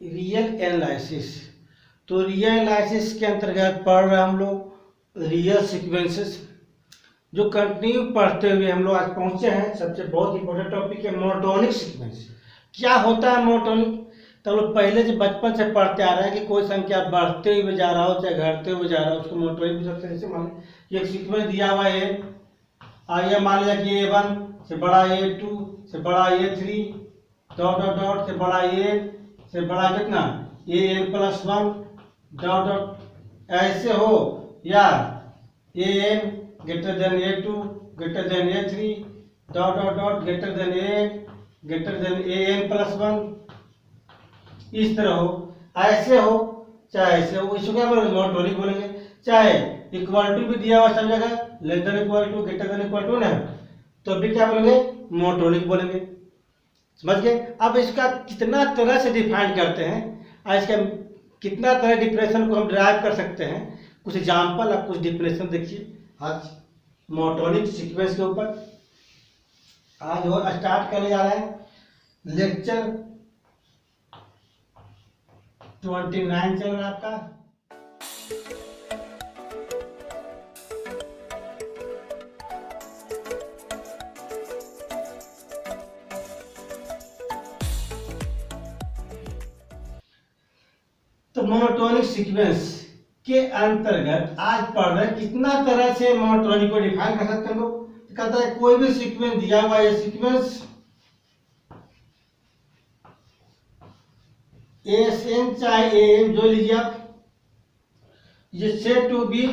Real analysis. तो real analysis के अंतर्गत पढ़ रहे हम लोग रियल सीक्वेंसेस। जो कंटिन्यू पढ़ते हुए हम लोग आज पहुंचे हैं सबसे बहुत इंपॉर्टेंट टॉपिक है मोनोटोनिक सीक्वेंस। क्या होता है मोनोटोनिक? तो हम लोग पहले से बचपन से पढ़ते आ रहे हैं कि कोई संख्या बढ़ते हुए जा रहा हो चाहे घटते हुए जा रहा हो उसको मोनोटोनिक बोल सकते हैं। जैसे मान लीजिए एक सीक्वेंस दिया हुआ है, आइए मान लिया कि A1 से बड़ा A2 से बड़ा A3 डॉट डॉट डॉट से बड़ा A से बड़ा कितना AN+1 डॉट डॉट ऐसे हो, या AN greater than A2 greater than A3 dot dot dot greater than AN greater than AN+1 इस तरह हो, ऐसे हो चाहे ऐसे हो, इसको क्या बोलेंगे मोनोटोनिक बोलेंगे। चाहे इक्वल टू भी दिया हुआ सब जगह, less than equal to greater than equal to ना, तो भी क्या बोलेंगे मोनोटोनिक बोलेंगे। समझ गए? अब इसका कितना तरह से डिफाइन करते हैं, आज इसका कितना तरह डिफिनेशन को हम ड्राइव कर सकते हैं। कुछ एग्जाम्पल आप कुछ डिफिनेशन देखिए आज मोनोटोनिक सीक्वेंस के ऊपर। आज वो स्टार्ट करने जा रहे हैं, लेक्चर 29 चल रहा है आपका। तो मोनोटोनिक सीक्वेंस के अंतर्गत आज पढ़ रहे हैं कितना तरह से मोनोटोनिक को डिफाइन कर सकते हैं लोग। कहता है कोई भी सीक्वेंस दिया हुआ है, सीक्वेंस ASN चाहे AM जो लीजिए आप, ये सेट टू बी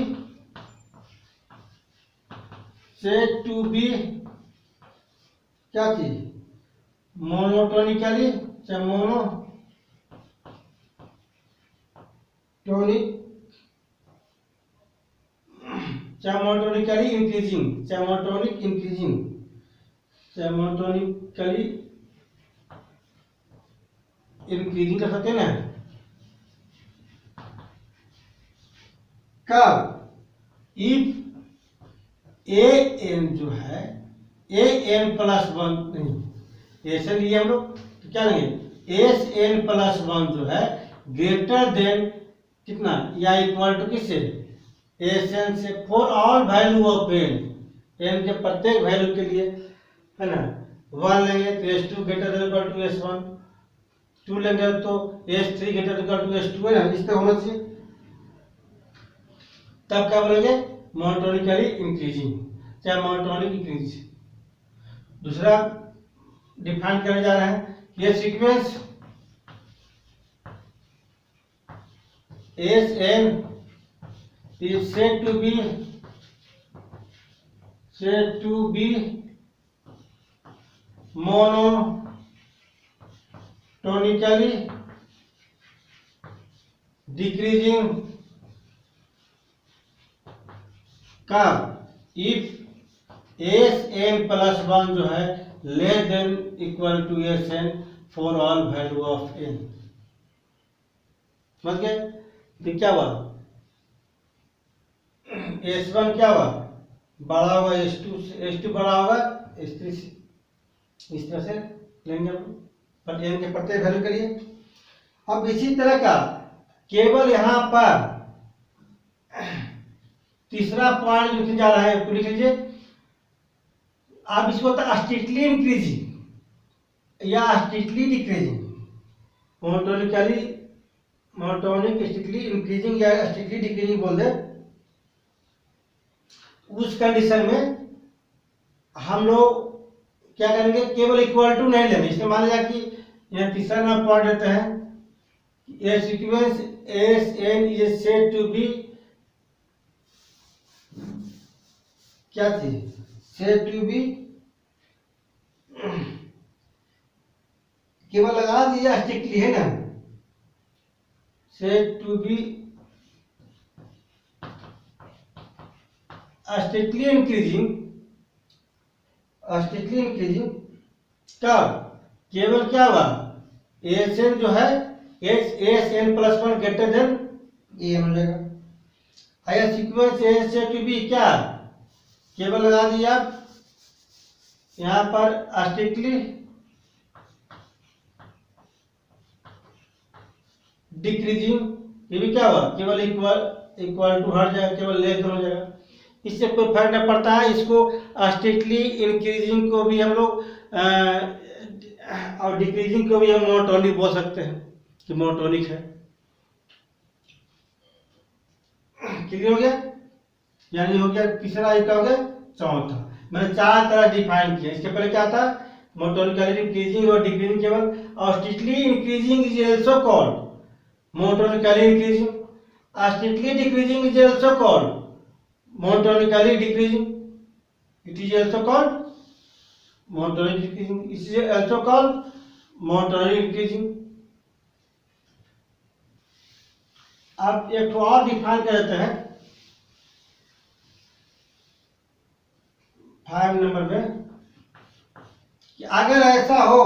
क्या चीज मोनोटोनिकली चाहे मोनोटोनिकली इंक्रीजिंग, चाहे मोनोटोनिकली इंक्रीजिंग कर सकते हैं ना। कब इफ AN जो है AN+1 नहीं, ऐसे लिए हम लोग तो क्या लेंगे SN+1 जो है ग्रेटर देन कितना या इक्वल टू किससे SN से for all value of N के प्रत्येक वैल्यू के लिए है ना। 1 लेंगे तो S2 greater than equal to S1, 2 लेंगे तो S3 greater than equal to S2 है ना, इस तरह होना चाहिए। तब क्या बोलेंगे मोनोटोनिकली इंक्रीजिंग चाहे मोनोटोनिक इंक्रीज। दूसरा डिफाइन करने जा रहे हैं, ये sequence SN is said to be monotonically decreasing का इफ SN+1 जो है less than equal to SN for all value of N। समझ गए? तो क्या हुआ S1 क्या हुआ बड़ा हुआ S2 बड़ा होगा S3 से, इस तरह से लेंगे पर N के प्रत्येक वैल्यू के लिए। अब इसी तरह का केवल यहाँ पर तीसरा पॉइंट लिखने जा रहा है, तो लिख लीजिए आप इसको होता है स्ट्रिक्टली इंक्रीजिंग या strictly decreasing. Monotonic strictly increasing या स्ट्रिक्टली डिक्रीजिंग बोल दे। उस कंडीशन में हम लोग क्या करेंगे केवल इक्वल टू नहीं लेंगे। इसमें मान लिया कि यह तीसरा नंबर पॉइंट देते हैं, ये sequence SN is said to be क्या थी सेड टू बी, केवल लगा दिया स्ट्रिक्टली है ना, said to be strictly increasing तब केवल क्या हुआ ASN जो है SN+1 ग्रेटर देन AM हो जाएगा। अगर सीक्वेंस A से टू बी क्या केवल लगा दिया यहाँ पर स्ट्रिक्टली डिक्रीजिंग, ये भी क्या हुआ, केवल इक्वल टू हट जाएगा, केवल लेस देन हो जाएगा, इससे कोई फर्क नहीं पड़ता है। इसको स्ट्रिक्टली इंक्रीजिंग को भी हम लोग और डिक्रीजिंग को भी हम मोनोटोनिक बोल सकते हैं कि मोनोटोनिक है। क्लियर हो गया, यानी हो गया तीसरा, एक हो गया चौथा। मैंने चार तरह डिफाइन किया। इसके पहले क्या था, मोनोटोनिकली इंक्रीजिंग और डिक्रीजिंग केवल, और strictly increasing is also called monotonically increasing, strictly decreasing is also called monotonically decreasing. It is also called monotonically decreasing. It is also called monotonically increasing. अब एक तो और डिफाइन कर देते हैं 5 नंबर में, कि अगर ऐसा हो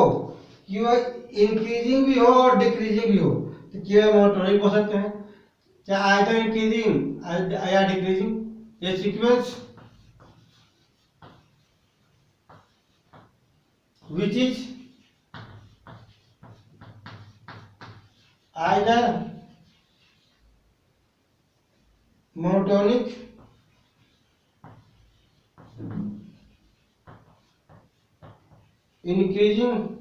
कि वह इंक्रीजिंग भी हो और डिक्रीजिंग भी हो तो केवल मोनोटोनिक हो सकते हैं, चाहे आइदर इंक्रीजिंग या decreasing. A sequence which is either monotonic increasing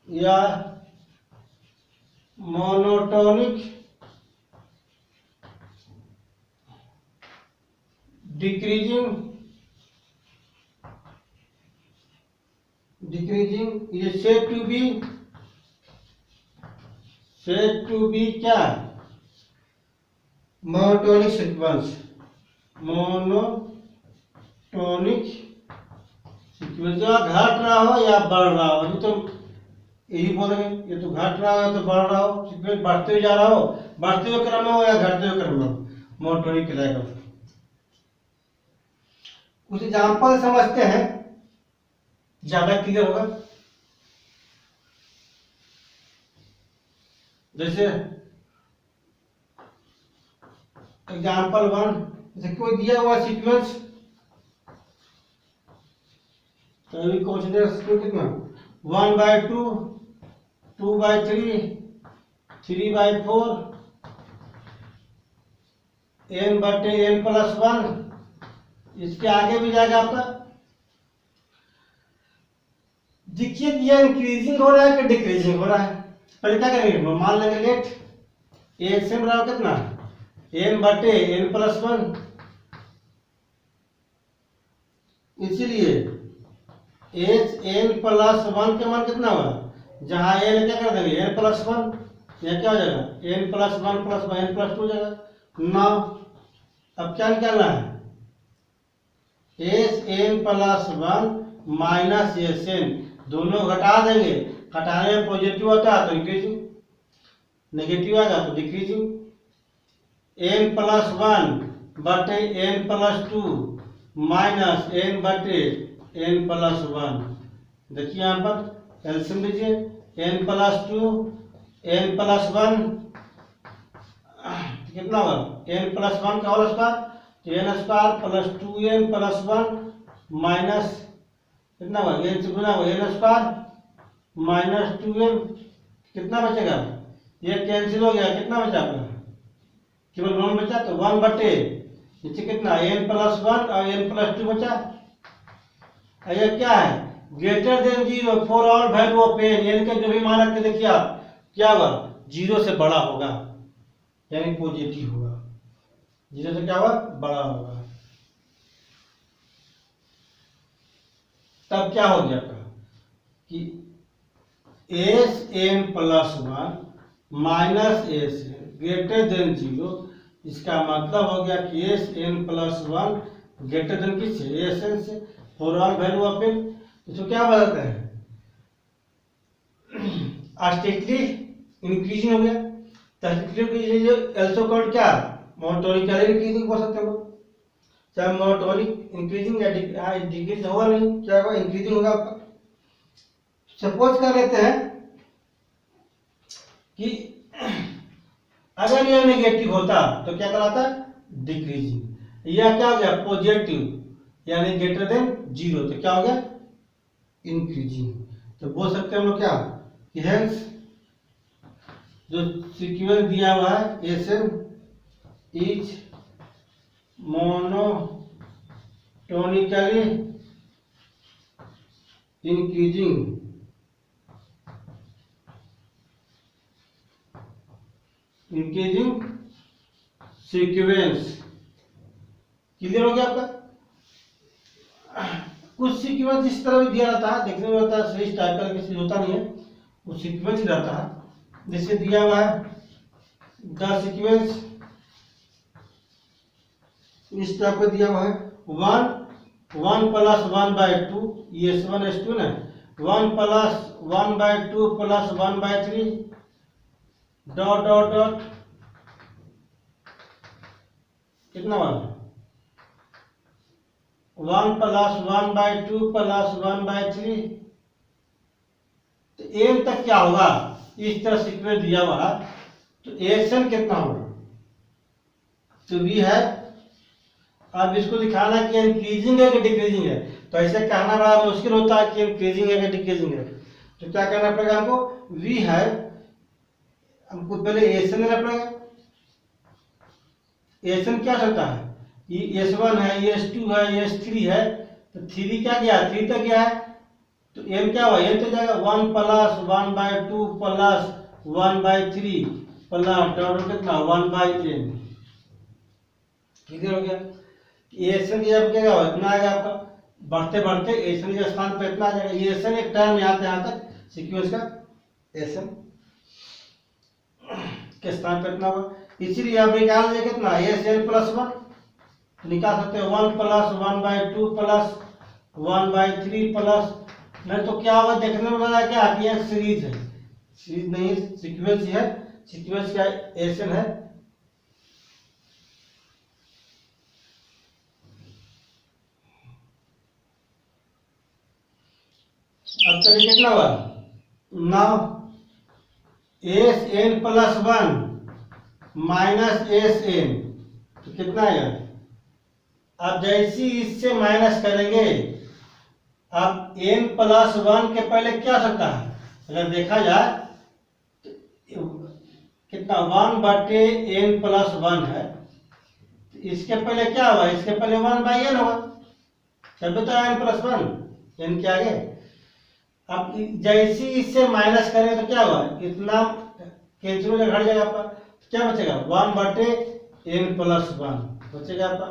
या monotonic decreasing is said to be क्या, monotonic sequence, monotonic sequence। या घट रहा हो या बढ़ रहा हो, ये तो यही बोलेंगे, ये तो घट रहा हो या तो बढ़ रहा हो, सीक्वेंस बढ़ते हुए जा रहा हो, बढ़ते हुए क्रम में हो या घटते हुए क्रम में हो, मोनोटोनिक कहलाएगा। कुछ एग्जाम्पल समझते हैं, ज्यादा क्लियर होगा। जैसे एग्जाम्पल 1, जैसे कोई दिया हुआ सीक्वेंस, तो अभी कंसीडर कितना 1/2, 2/3, 3/4, n/n+1, इसके आगे भी जाएगा आपका। देखिए कि यह इंक्रीजिंग हो रहा है कि डिक्रीजिंग हो रहा है। पहले क्या करेंगे, मान लेंगे लेट ए सेम रहा कितना n/n+1, इसीलिए n+1 के मान कितना होगा, जहां n क्या कर देंगे n+1, यह क्या हो जाएगा n+1 + n+2 हो जाएगा 9। अब क्या निकालना है, Sn+1 माइनस Sn, दोनों घटा देंगे, घटाने में पॉजिटिव होता है तो इंक्रीजिंग, नेगेटिव आएगा तो डिक्रीजिंग। n+1/n+2 माइनस n/n+1, देखिए यहाँ पर एलसीएम लीजिए, n+2 n+1 कितना होगा n+1 का होल स्क्वायर, तो n² + 2n+1 माइनस कितना होगा n से गुना होगा n² - 2n, कितना बचेगा, ये कैंसिल हो गया, कितना बचा आपका, केवल 1 बचा, तो 1/, नीचे कितना n+1 और n+2 बचा। ये क्या है, greater than 0 for all value of n, n के जो भी मान रखते देखिए आप क्या होगा 0 से बड़ा होगा, यानी पॉजिटिव होगा, 0 से क्या होगा बड़ा होगा। तब क्या हो गया कि Sn+1 minus Sn greater than 0, इसका मतलब हो गया कि Sn+1 ग्रेटर देन किससे, Sn से, for all value of n। इसको क्या बताते हैं, स्ट्रिक्टली इंक्रीजिंग हो गया, एल्सो कॉल्ड क्या, मोनोटोनिकली इंक्रीजिंग बोल सकते हो, चाहे मोनोटोनिक इंक्रीजिंग या डिक्रीज होगा नहीं, क्या होगा इंक्रीजिंग होगा आपका। सपोज कर लेते हैं कि अगर यह नेगेटिव होता तो क्या कहलाता, डिक्रीजिंग, या क्या हो गया पॉजिटिव यानी ग्रेटर देन 0 तो क्या हो गया इंक्रीजिंग। तो बोल सकते हैं हम लोग क्या कि हेंस जो सीक्वेंस दिया हुआ है S n is monotonically increasing sequence. Clear हो गया आपका? कुछ सीक्वेंस इस तरह भी दिया रहता है, देखने में होता है सही टाइप का, किसी होता नहीं है, वो सीक्वेंस ही रहता है। जैसे दिया हुआ है द सीक्वेंस इस टाइप का दिया हुआ है 1 प्लस 1/2 ये S1 S2 ना, 1 plus 1/2 plus 1/3 dot dot dot कितना वाला 1 प्लस 1/2 प्लस 1/3। तो एन तक क्या होगा, इस तरह सीक्वेंस दिया हुआ है, तो एसन कितना होगा, तो वी है। अब इसको दिखाना कि इंक्रीजिंग है कि डिक्रीजिंग है, तो ऐसे कहना बड़ा मुश्किल होता है कि इंक्रीजिंग है कि डिक्रीजिंग है। तो क्या करना पड़ेगा हमको, वी है, हमको पहले एसन लेना पड़ेगा। एसन क्या होता है, ये S1 है, ये S2 है, ये S3 है, तो 3 क्या गया, 3 तक गया है, तो एन क्या हुआ, एन तो जाएगा 1 प्लस 1/2 प्लस 1/3 प्लस डॉट कितना 1/n। क्लियर हो गया? एसन जब क्या होगा इतना आएगा आपका, बढ़ते बढ़ते एसन के स्थान पर इतना आ जाएगा। ये एसन एक टर्म यहाँ से यहाँ तक सीक्वेंस का एसन के स्थान पर इतना होगा, इसीलिए आप निकाल दे कितना एन प्लस 1, निकाल सकते हैं 1 प्लस 1/2 प्लस 1/3 प्लस, नहीं तो क्या होगा देखने में लगा क्या कि एक सीरीज है, सीरीज नहीं सीक्वेंस है, सीक्वेंस का एसन है। अब चलिए कितना हुआ, now S N plus 1 minus S N, तो कितना आएगा। अब जैसी इससे माइनस करेंगे, अब n प्लस 1 के पहले क्या आ सकता है, अगर देखा जाए तो कितना 1/n प्लस 1 है, तो इसके पहले क्या हुआ, इसके पहले 1/n होगा, तभी तो n प्लस 1 n के आगे। अब जैसी इससे माइनस करेंगे तो क्या हुआ, इतना कैंसिल हो जाएगा, घट जाएगा आपका, तो क्या बचेगा 1/n प्लस 1 बचेगा आपका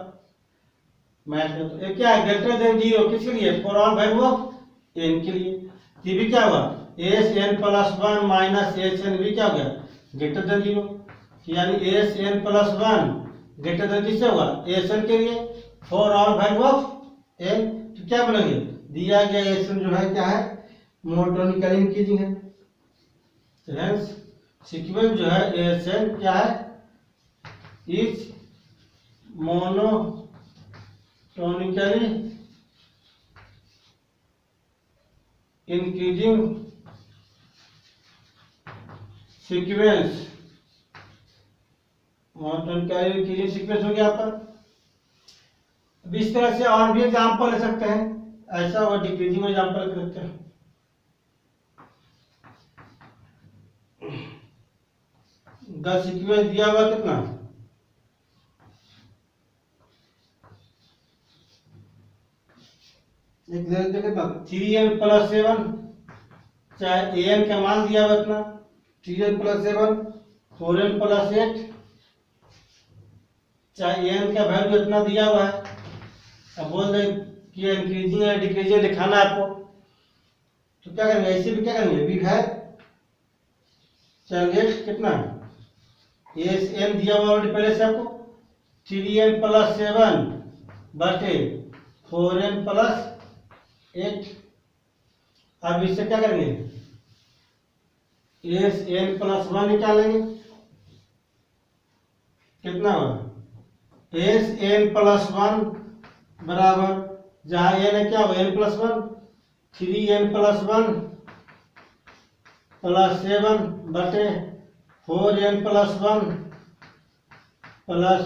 मैथ में। तो ये क्या है, ग्रेटर देन 0 किसके लिए, for all value of n के लिए। ये भी क्या हुआ S N plus 1 minus S N भी क्या हो गया ग्रेटर देन 0, यानी S N plus 1 greater than किससे होगा एस एन के लिए, for all value of n। तो क्या बोलेंगे, दिया गया एस एन जो है क्या है मोनोटोनिकली इंक्रीजिंग है, तो हेंस सीक्वेंस जो है एस एन क्या है is monotonically increasing sequence. Monotonically increasing sequence हो गया आपका। अब इस तरह से और भी एग्जाम्पल ले सकते हैं, ऐसा और डिक्रीजिंग एग्जाम्पल ले सकते हैं। द सीक्वेंस दिया हुआ कितना, कितना 3n प्लस 7, चाहे an का मान दिया हुआ इतना 3n प्लस 7 4n प्लस 8, चाहे an का वैल्यू इतना दिया हुआ है। अब बोल रहे कि इंक्रीजिंग है डिक्रीजिंग दिखाना है आपको, तो क्या करेंगे, ऐसे भी क्या करेंगे वी है, चलिए कितना एस एन दिया हुआ ऑलरेडी पहले से आपको 3n प्लस 7 बटे 4n प्लस 8। अब इससे क्या करेंगे एस एन प्लस 1 निकालेंगे, कितना होगा एस एन प्लस 1 बराबर जहां एन है क्या होगा N plus 1 3n plus 1 plus 7 बटे 4n प्लस 1 प्लस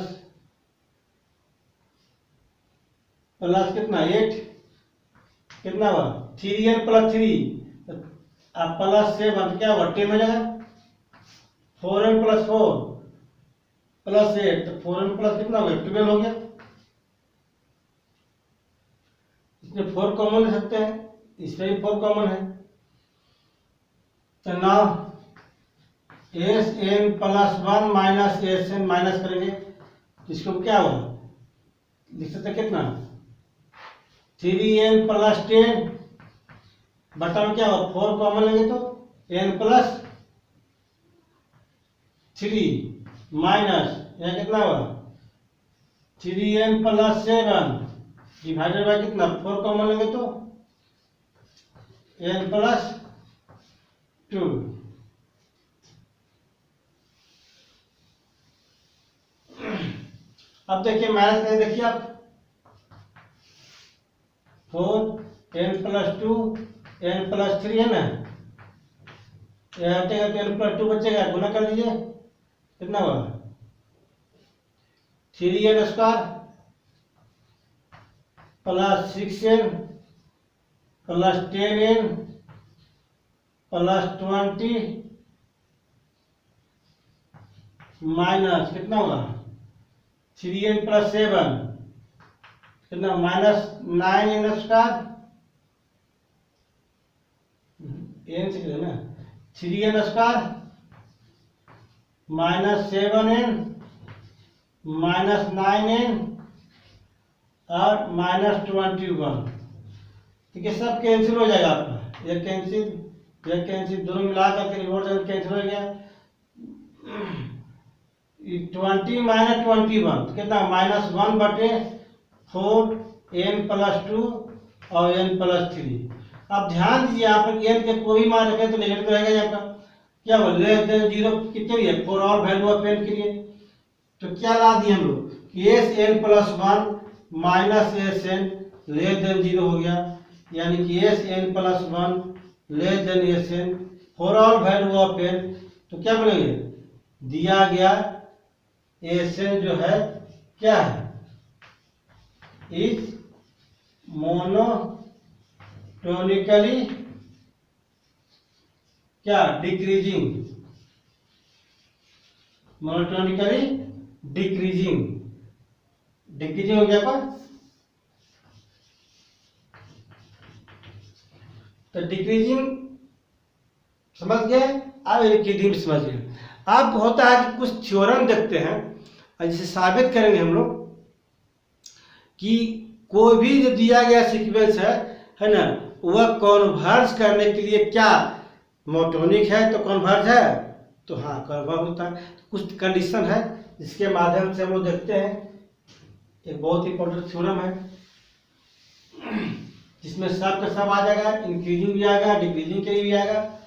प्लस कितना 8, कितना हुआ 3n प्लस 3 अब प्लस 7 क्या हुआ 10 हो जाएगा, 4n+4 +8, तो 4n प्लस कितना हो गया, 12 हो गया। इसमें 4 कॉमन ले सकते हैं, इसमें भी 4 कॉमन है। तो now Sn+1 minus Sn minus करेंगे, इसको क्या होगा, लिख सकते कितना, 3n+10 बटा में क्या होगा, 4 कॉमन लेंगे तो n+3 माइनस यहाँ कितना होगा, 3n+7 डिवाइडेड बाय कितना, 4 कॉमन लेंगे तो n+2। अब देखिए माइनस करें, देखिए आप 4n+2 n+3 है ना, यहाँ हटेगा तो n+2 बचेगा, गुना कर दीजिए, कितना हुआ, 3n² + 6n + 10n + 20 माइनस कितना होगा, 3n+7 कितना, -9n², n से ना, 3n² -7n -9n और -21। ठीक है, सब कैंसिल हो जाएगा आपका, ये कैंसिल दोनों मिला करके रिवॉर्ड कैंसिल हो गया। 20 - 21 कितना, -1/4 n+2 और n+3। अब ध्यान दीजिए यहाँ पर n के कोई मान रखें तो नेगेटिव रहेगा, यहाँ पर क्या बोल -0 कितने लिए, for all value of n के लिए। तो क्या ला दिए हम लोग कि Sn+1 माइनस Sn <0 हो गया, यानी कि Sn+1 Sn for all value of n। तो क्या बोलेंगे, दिया गया Sn जो है क्या है, इज मोनोटोनिकली क्या, डिक्रीजिंग, मोनोटोनिकली डिक्रीजिंग हो गया पर। तो डिक्रीजिंग समझ गए, अब डिक्रीजिंग समझ गए। अब होता है कि कुछ थ्योरम देखते हैं, जिसे साबित करेंगे हम लोग कि कोई भी जो दिया गया सीक्वेंस है ना, वह कन्वर्ज करने के लिए क्या मोनोटोनिक है, तो कन्वर्ज है, तो हाँ कन्वर्ज होता है। कुछ कंडीशन है जिसके माध्यम से हम लोग देखते हैं, एक बहुत इंपॉर्टेंट थ्योरम है जिसमें सब का सब आ जाएगा, इंक्रीजिंग भी आएगा, डिक्रीजिंग के लिए भी आएगा।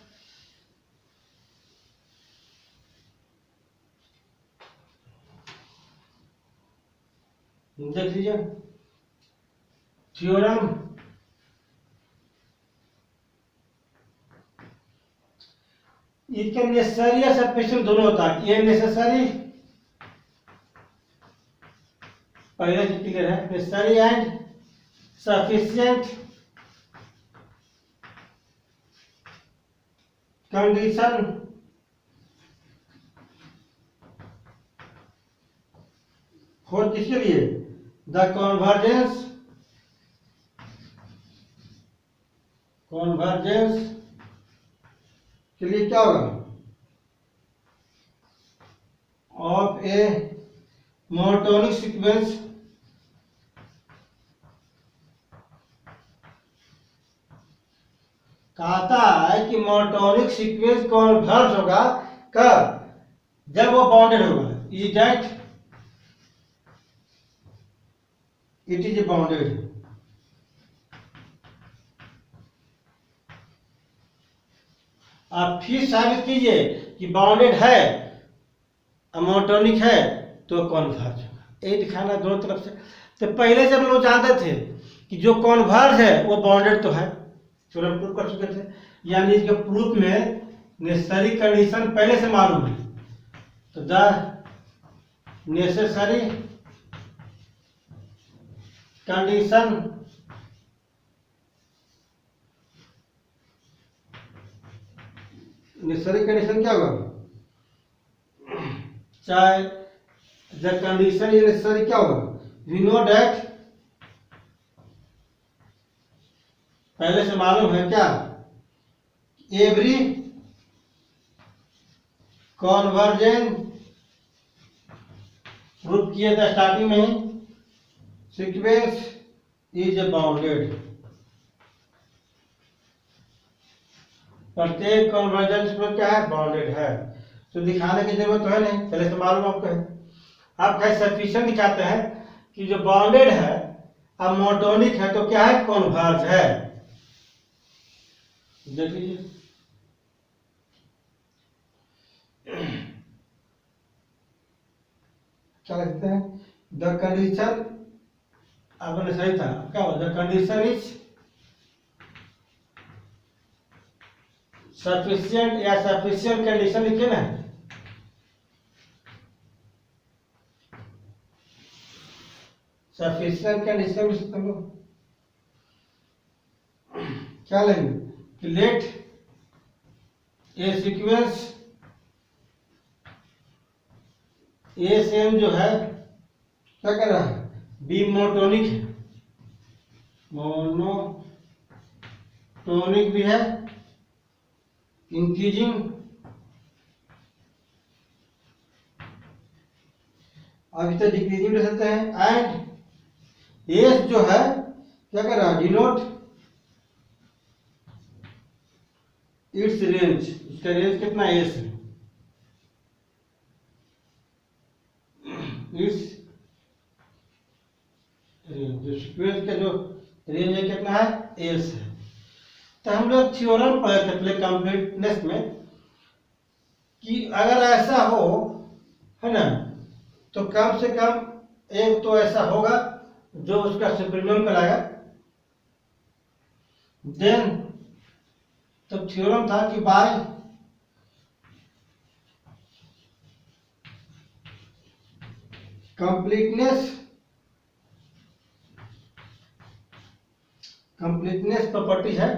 देख लीजिए थ्योरम, इसके नेसेसरी या सफिशिएंट दोनों होता है। ये नेसेसरी पहले से क्लियर है, necessary and sufficient condition for किसके लिए, द कन्वर्जेंस के लिए क्या होगा, ऑफ ए मोनोटोनिक सीक्वेंस कहता है कि मोनोटोनिक सीक्वेंस कन्वर्ज होगा कब, जब वो बाउंडेड होगा, is that it is bounded. आप फिर साबित कीजिए कि बाउंडेड है, मोनोटोनिक है, तो कन्वर्ज होगा, यही दिखाना दोनों तरफ से। तो पहले से हम लोग जानते थे कि जो कन्वर्ज है वो बाउंडेड तो है, थ्योरम प्रूव कर चुके थे, यानी इसके प्रूफ में नेसेसरी कंडीशन पहले से मालूम है। तो द नेसेसरी कंडीशन क्या होगा, चाहे द कंडीशन ये नेसेसरी क्या होगा, वी नो डैट, पहले से मालूम है क्या, एवरी कॉन्वर्जन प्रूफ किए थे स्टार्टिंग में ही, सीक्वेंस इज ए बाउंडेड, प्रत्येक कन्वर्जेंस में क्या है, बाउंडेड है। तो दिखाने की जरूरत तो है नहीं, पहले से मालूम आपको है। आप कहीं सफिशिएंट दिखाते हैं कि जो बाउंडेड है अब मोनोटोनिक है तो क्या है, कॉन्वर्ज है। देख लीजिए, क्या लिखते हैं, द कंडीशन, आपने सही था, क्या हो, द कंडीशन इज सफिशिएंट या सफिशिएंट कंडीशन लिखे ना, सफिशिएंट कंडीशन में हम लोग क्या लेंगे, लेट ए सीक्वेंस ए सेम जो है क्या कर रहा है, बी मोनोटोनिक है, मोनोटोनिक भी है, इंक्रीजिंग, अभी तो डिक्रीजिंग ले सकते हैं, एंड एस जो है क्या कर रहा है, डिनोट इट्स रेंज, इसका रेंज कितना एस है, इट्स रेंज, जो सीक्वेंस का जो रेंज है कितना है, एस है। तो हम लोग थ्योरम पढ़े थे पहले कंप्लीटनेस में कि अगर ऐसा हो, है ना, तो कम से कम एक तो ऐसा होगा जो उसका सुप्रीमम कहलाएगा। देन तब थ्योरम था कि बाय कंप्लीटनेस प्रॉपर्टी है,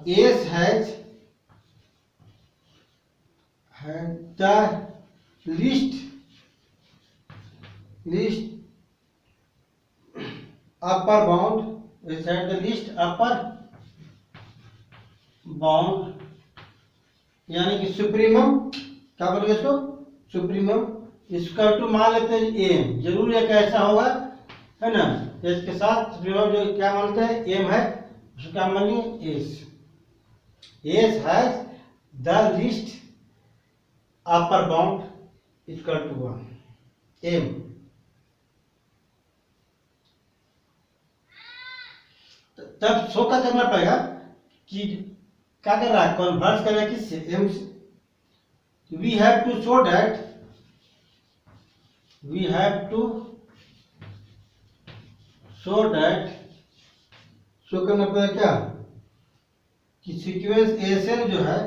S has the least upper bound, is had the least upper bound, यानी कि सुप्रीमम, क्या बोलेंगे इसको, सुप्रीमम, इसका टू मान लेते हैं एम, जरूर एक ऐसा होगा, है ना, इसके साथ सुप्रीमम जो क्या मानते हैं, एम है, उसको क्या मानिए, S, S has the least upper bound equal to 1 M. तब शो क्या करना पड़ेगा कि क्या कर रहा है, कन्वर्स कर रहा है किससे, एम से। We have to show that, we have to show that, show करना पड़ेगा क्या, कि सीक्वेंस एसएन जो है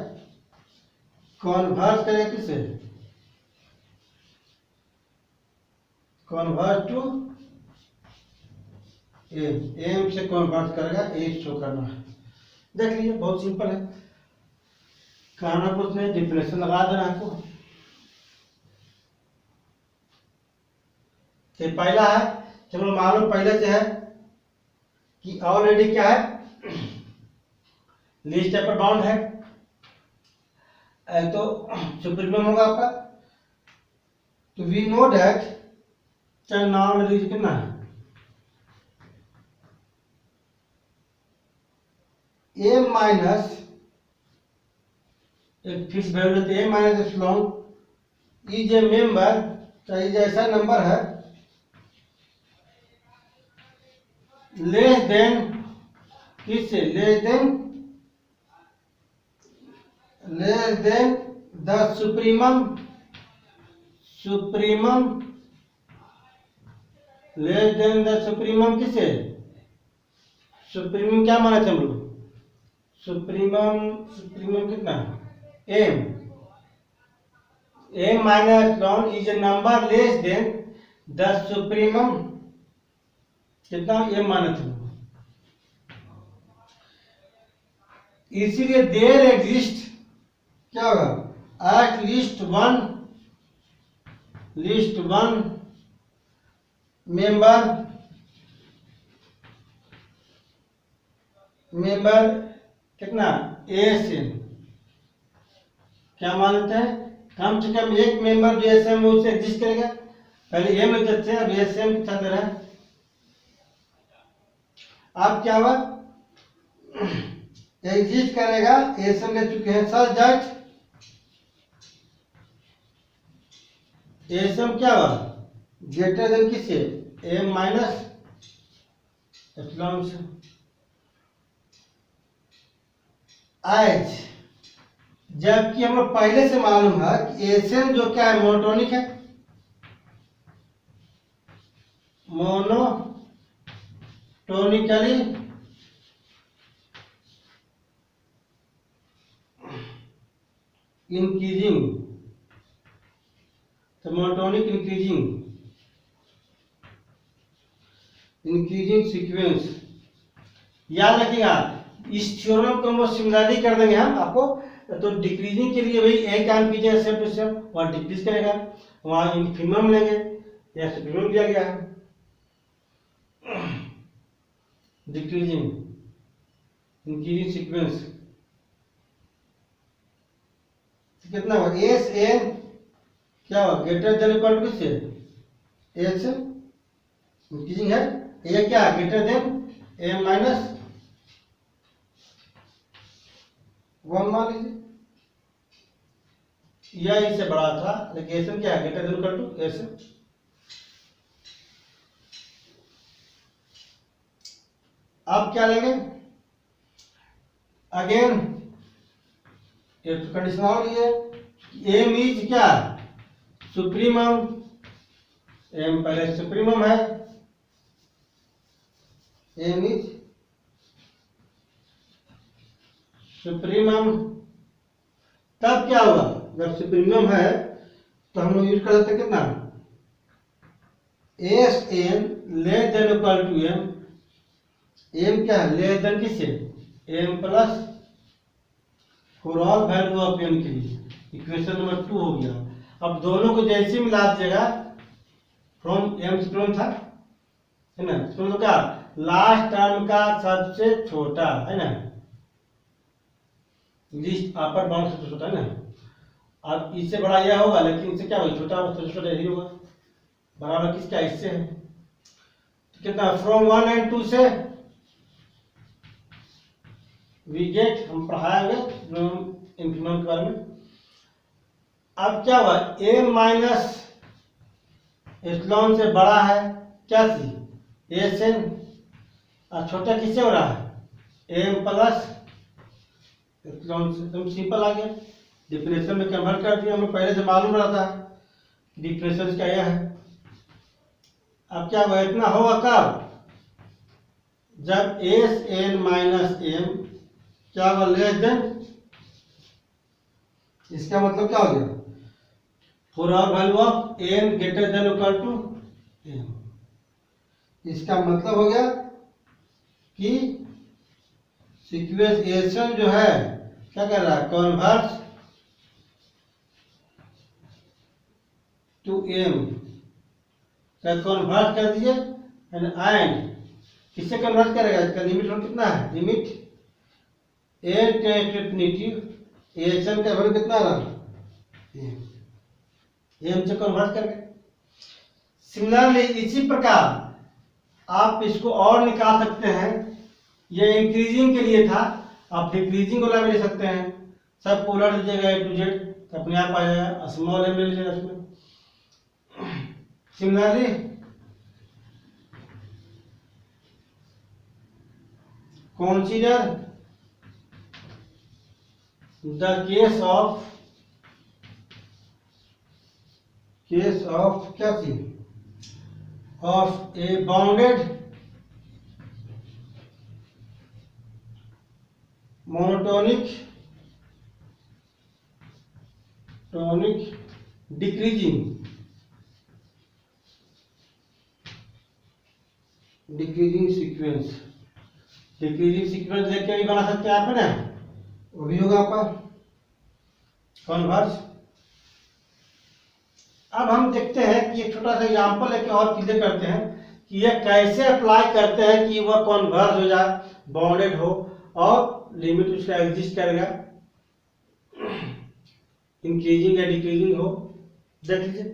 कन्वर्स करेगा किससे, कन्वर्स टू एम, एम से कन्वर्ट करेगा, ए शो करना है। देख लीजिए बहुत सिंपल है, करना कुछ नहीं, डिफिनेशन लगा देना आपको। तो पहला है, चलो मालूम पहले से है कि ऑलरेडी क्या है, लिस्ट अपर बाउंड है, तो सुप्रीमम होगा आपका। तो वी नो दैट, चाहे नॉन रीज कितना है, ए माइनस एक फिक्स वैल्यू लेते हैं, a minus epsilon is a member, चाहे जैसा नंबर है लेस देन, किससे, less than the supremum, less than the supremum किससे, सुप्रीमम क्या माना थे हम लोग, सुप्रीमम कितना है, एम माइनस लॉन is a number less than the supremum, कितना एम माने थे, इसीलिए देयर एग्जिस्ट क्या होगा एट लिस्ट वन मेंबर कितना एएसएम, क्या मानते हैं कम से कम एक मेंबर जो एएसएम उससे एग्जिस्ट करेगा। पहले एम लिख देते हैं, अब एएसएम के साथ दे रहा है। अब क्या हुआ एग्जिस्ट करेगा, एएसएम ले चुके हैं सच दैट एएसएम क्या हुआ ग्रेटर देन किससे एम माइनस एप्सिलॉन से। आज जबकि हम लोग पहले से मालूम है कि एएसएम जो क्या है मोनोटोनिक है, मोनोटोनिकली इंक्रीजिंग, तो मोनोटोनिक इंक्रीजिंग सीक्वेंस याद रखिएगा। इस थ्योरम को हम सिमिलरली कर देंगे हम आपको। तो डिक्रीजिंग के लिए भाई एक काम कीजिए स्टेप टू स्टेप, वहाँ डिक्रीज करेगा, वहाँ इन्फिमम लेंगे या सुप्रीमम दिया गया है। डिक्रीजिंग इंक्रीजिंग सीक्वेंस कितना हुआ एस एन क्या हुआ ग्रेटर देन इक्वल टू किससे एच इंक्रीजिंग है, ये क्या greater than M minus one मान लीजिए, यह इससे बड़ा था लेकिन एस क्या है greater than equal to S. अब क्या लेंगे अगेन एक कंडीशन और है एम इज क्या सुप्रीमम, एम पहले सुप्रीमम है, एम इज सुप्रीमम। तब क्या होगा जब सुप्रीमम है तो हम लोग यूज कर देते कितना S N less than equal to M, M क्या है लेस देन किससे M plus for all value of N के लिए, इक्वेशन नंबर 2 हो गया। अब दोनों को जैसे मिला दीजिएगा फ्रॉम एम सुप्रीमम था है ना, सुप्रीमम क्या लास्ट टर्म का सबसे छोटा है ना, लिस्ट अपर बाउंड सबसे छोटा है ना। अब इससे बड़ा यह होगा लेकिन इससे क्या होगा छोटा सबसे छोटा यही होगा, बराबर किसका इससे है। तो कितना फ्रॉम 1 एंड 2 से वी गेट, हम पढ़ाएंगे इंफिमम के बारे में। अब क्या हुआ एम माइनस एप्सिलॉन से बड़ा है क्या सी एस एन, और छोटा किससे हो रहा है एम प्लस एप्सिलॉन से। एकदम सिंपल आ गया, डिफरेंशियल में कन्वर्ट कर दिया, हमें पहले से मालूम रहता है डिफरेंशियल क्या यह है। अब क्या हुआ इतना होगा कब जब एस एन माइनस एम क्या होगा लेस देन, इसका मतलब क्या हो गया for our value of N greater than equal to M. इसका मतलब हो गया कि सीक्वेंस एशन जो है क्या कर रहा है कन्वर्स टू एम, क्या कन्वर्ट कर दिए एंड किससे कन्वर्ट करेगा, इसका लिमिट और कितना है limit n tends to infinity एशन का वैल्यू कितना रहा एम से कन्वर्ट करके। सिमिलरली इसी प्रकार आप इसको और निकाल सकते हैं, ये इंक्रीजिंग के लिए था, आप डिक्रीजिंग वाला भी ले सकते हैं। सब को उलट दीजिएगा ए टू जेड तो अपने आप आ जाएगा, स्मॉल एम ले लीजिएगा इसमें। Similarly consider the case of क्या थी of a bounded monotonic decreasing sequence लेके भी बना सकते हैं आप है ना। वो भी होगा आपका कॉन्वर्स। अब हम देखते हैं कि एक छोटा सा एग्जाम्पल है कि और चीजें करते हैं कि यह कैसे अप्लाई करते हैं कि वह कॉन्वर्स हो जाए, बाउंडेड हो और लिमिट उसका एग्जिस्ट करेगा, इंक्रीजिंग या डिक्रीजिंग हो। देख लीजिए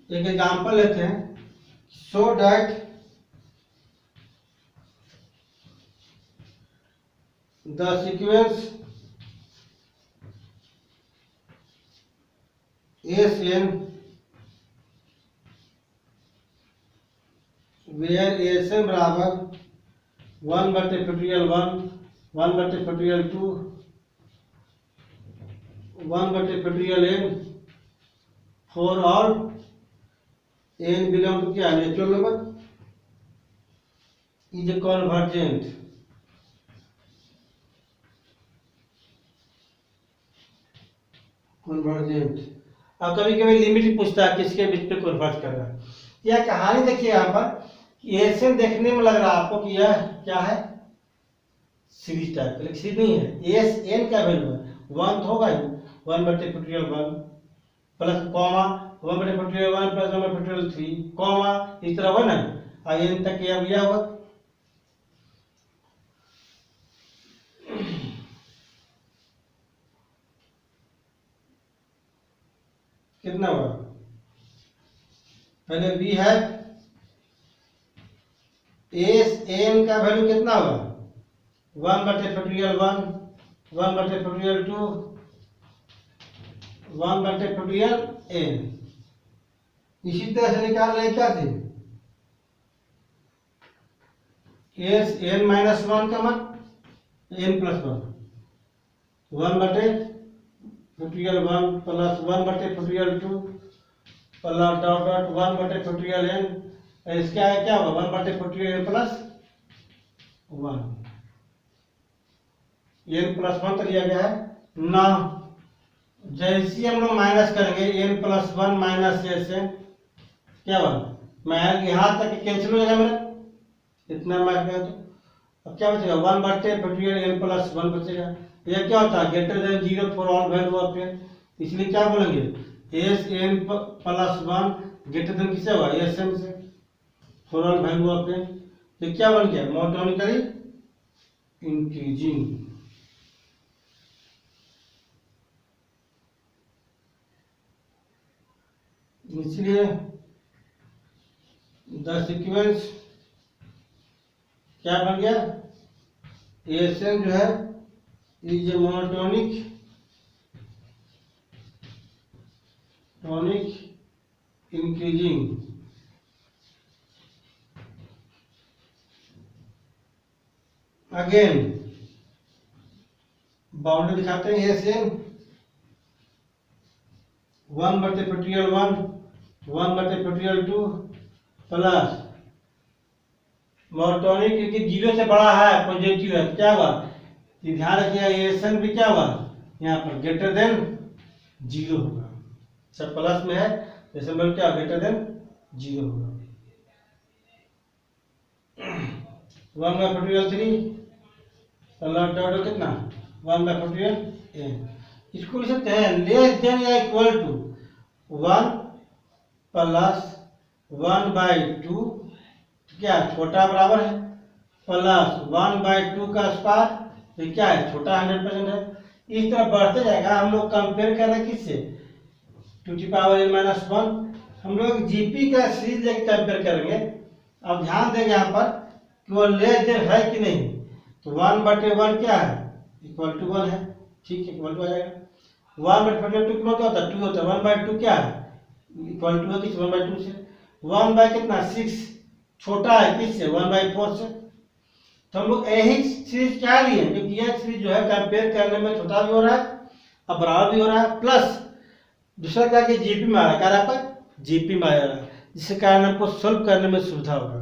एक एग्जाम्पल लेते हैं, so that the sequence Sn where Sn बराबर 1/(1), 1/(2), 1/(n) for all n belong to क्या नेचुरल नंबर is convergent। अब कभी कभी लिमिट पूछता है किसके बीच पे कन्वर्ज कर रहा है। यह कहानी देखिए यहाँ पर कि एसएन देखने में लग रहा है आपको कि यह क्या है, सीरीज टाइप का, लेकिन सीरीज नहीं है। एस एन का वैल्यू है 1 तो होगा ही, 1/(1) प्लस कॉमा 1/(1) प्लस 1/(3) कॉमा इस तरह 1 है और एन तक यह होगा। कितना हुआ, पहले बी है एस एन का वैल्यू कितना हुआ 1/(1), 1/(2), 1/(n। इसी तरह से निकाल रहे क्या थे, एस एन -1 का मान n + 1, 1/(1) plus 1/(2) plus dot dot 1/(n), इसका क्या होगा 1/(n + 1, n + 1 तो लिया गया है ना। जैसे हम लोग माइनस करेंगे n + 1 माइनस एन क्या होगा, मैं यहाँ तक कैंसिल हो जाएगा मेरा, इतना मार्क है तो अब क्या बचेगा 1/(n + 1 बचेगा। यह क्या होता है greater than 0 for all value of n, इसलिए क्या बोलेंगे एस एन + 1 ग्रेटर देन किससे होगा एस एन से for all value of n। तो क्या बन गया मोनोटोनिकली इंक्रीजिंग। इसलिए द सीक्वेंस क्या बन गया, एस एन जो है is monotonic increasing. Again boundary दिखाते हैं एस एन 1/(1), 1/(2) प्लस मोनोटोनिक क्योंकि 0 से बड़ा है पॉजिटिव है, क्या हुआ ध्यान रखिएगा एसन भी क्या हुआ यहाँ पर ग्रेटर देन 0 होगा, सब प्लस में है जैसे मतलब क्या ग्रेटर देन 0 होगा। 1/(3) प्लस डॉट कितना 1/(n), इसको लिख सकते हैं लेस देन या इक्वल टू 1 + 1/2 क्या छोटा बराबर है प्लस 1/2 का स्क्वायर, तो क्या है छोटा 100% है। इस तरह बढ़ते जाएगा। हम लोग कंपेयर कर रहे हैं किससे 2n-1, हम लोग जीपी का सीरीज लेके कंपेयर करेंगे। अब ध्यान देंगे यहाँ पर कि वो लेस देन है कि नहीं, तो 1/1 क्या है इक्वल टू 1 है, ठीक है इक्वल टू आ जाएगा। 1/2 क्या होता है 2 होता है, 1/2 क्या है इक्वल टू है किस 1/2 से, 1 कितना 6 छोटा है किससे 1/4 से। तो हम लोग यही सीरीज क्या लिए क्योंकि यह सीरीज जो है कंपेयर करने में छोटा भी हो रहा है और बराबर भी हो रहा है, प्लस दूसरा क्या कि जीपी में आ रहा है, क्या रहा पर जीपी में आ रहा है, जिसके कारण हमको सॉल्व करने में सुविधा होगा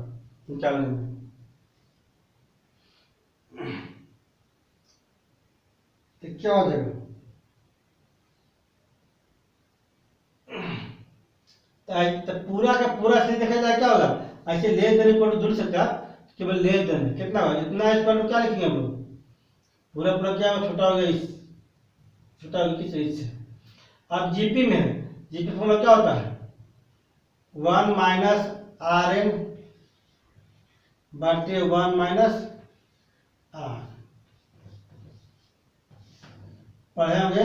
निकालने में। तो क्या हो जाएगा तो पूरा का पूरा सीरीज देखा जाए क्या होगा, ऐसे लेस देन इक्वल टू जुड़ सकता है केवल लेस देन कितना होगा इतना इक्वल टू क्या लिखेंगे हम लोग पूरा पूरा क्या होगा, छोटा हो गया इस, छोटा हो गया किस इससे। अब जीपी में है, जीपी फॉर्मूला क्या होता है, 1 माइनस आर एन बटे 1 माइनस आर। पढ़े होंगे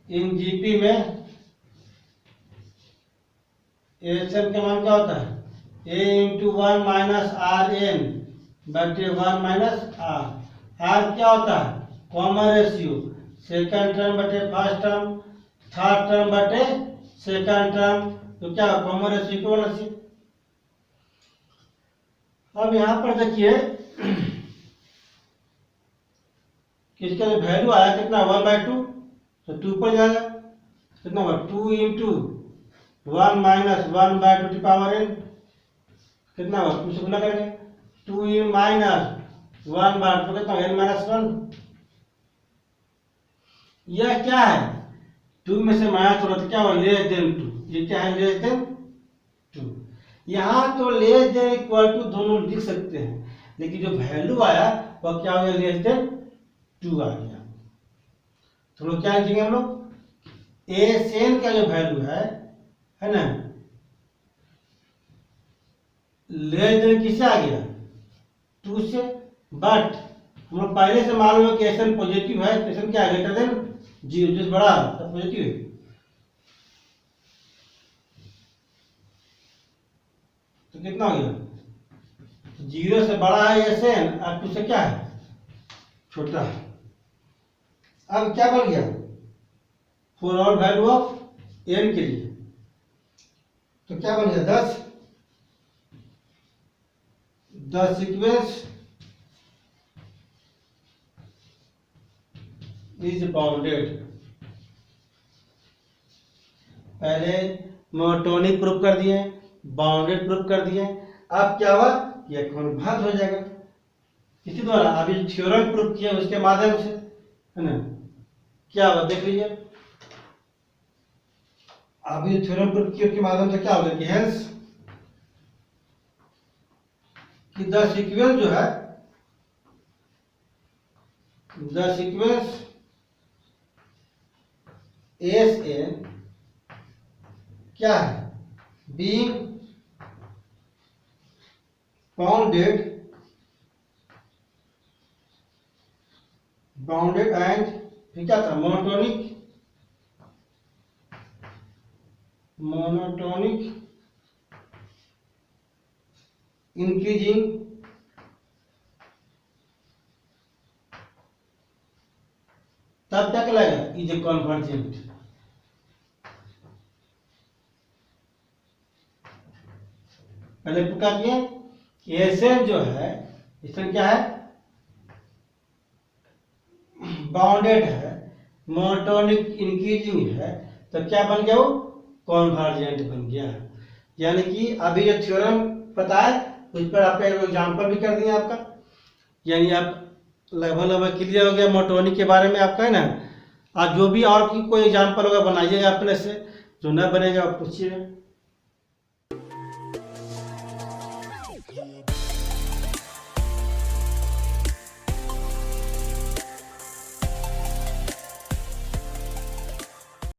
इन जीपी में एसएन का मान क्या होता है, ए इंटू 1 माइनस आर एन बटे 1 माइनस आर। आर क्या होता है, कॉमन रेशियो, सेकंड टर्म बटे फर्स्ट टर्म, थर्ड टर्म बटे सेकंड टर्म, तो क्या कॉमन रेशियो इक्वल रेशियो। अब यहां पर देखिए किसका जो वैल्यू आया कितना, 1/2, तो 2 पर जाएगा, कितना होगा 2 इंटू 1 माइनस 1/2 की पावर n, कितना होगा 2 से गुना करेंगे, 2 इन माइनस 1/2 कितना n माइनस 1। यह क्या है, 2 में से माइनस होगा तो क्या होगा, लेस देन 2, ये क्या है लेस देन 2। यहाँ तो लेस देन इक्वल टू दोनों लिख सकते हैं, लेकिन जो वैल्यू आया वह क्या हो गया, लेस देन 2 आ गया। तो लोग क्या लिखेंगे हम लोग, एसएन का जो वैल्यू है ना, लेस देन किससे आ गया, 2 से। बट हम लोग पहले से मालूम है कि एसएन पॉजिटिव है, एसएन क्या है, ग्रेटर देन 0, जिस बड़ा तब पॉजिटिव है। तो कितना हो गया, 0 से बड़ा है एसएन और 2 से क्या है, छोटा है। अब क्या बन गया, for all value of N के लिए, तो क्या बन गया 10, द सीक्वेंस इज बाउंडेड। पहले मोनोटोनिक प्रूफ कर दिए, बाउंडेड प्रूफ कर दिए, अब क्या हुआ, यह कन्वर्ज हो जाएगा इसी द्वारा। अभी थ्योरम प्रूफ किया उसके माध्यम से, है ना, क्या होगा देख लीजिए। अभी थ्योरम प्रूफ किए के माध्यम से क्या होगा कि हेंस कि द सीक्वेंस जो है, द सीक्वेंस एस एन क्या है, बीइंग बाउंडेड एंड फिर क्या था, मोनोटोनिक इंक्रीजिंग तब क्या कहलाएगा, इज ए कन्वर्जेंट। पहले क्या किए, एसएन जो है, एसएन क्या है, बाउंडेड है, मोनोटोनिक इंक्रीजिंग है, तो क्या बन गया, वो कॉन्वर्जेंट बन गया। यानी कि अभी जो थ्योरम पता है उस पर आपका एग्जाम्पल भी कर दिए आपका, यानी आप लगभग क्लियर हो गया मोनोटोनिक के बारे में आपका, है ना। आज जो भी और की कोई एग्जाम्पल होगा बनाइएगा अपने से, जो न बनेगा आप पूछिएगा।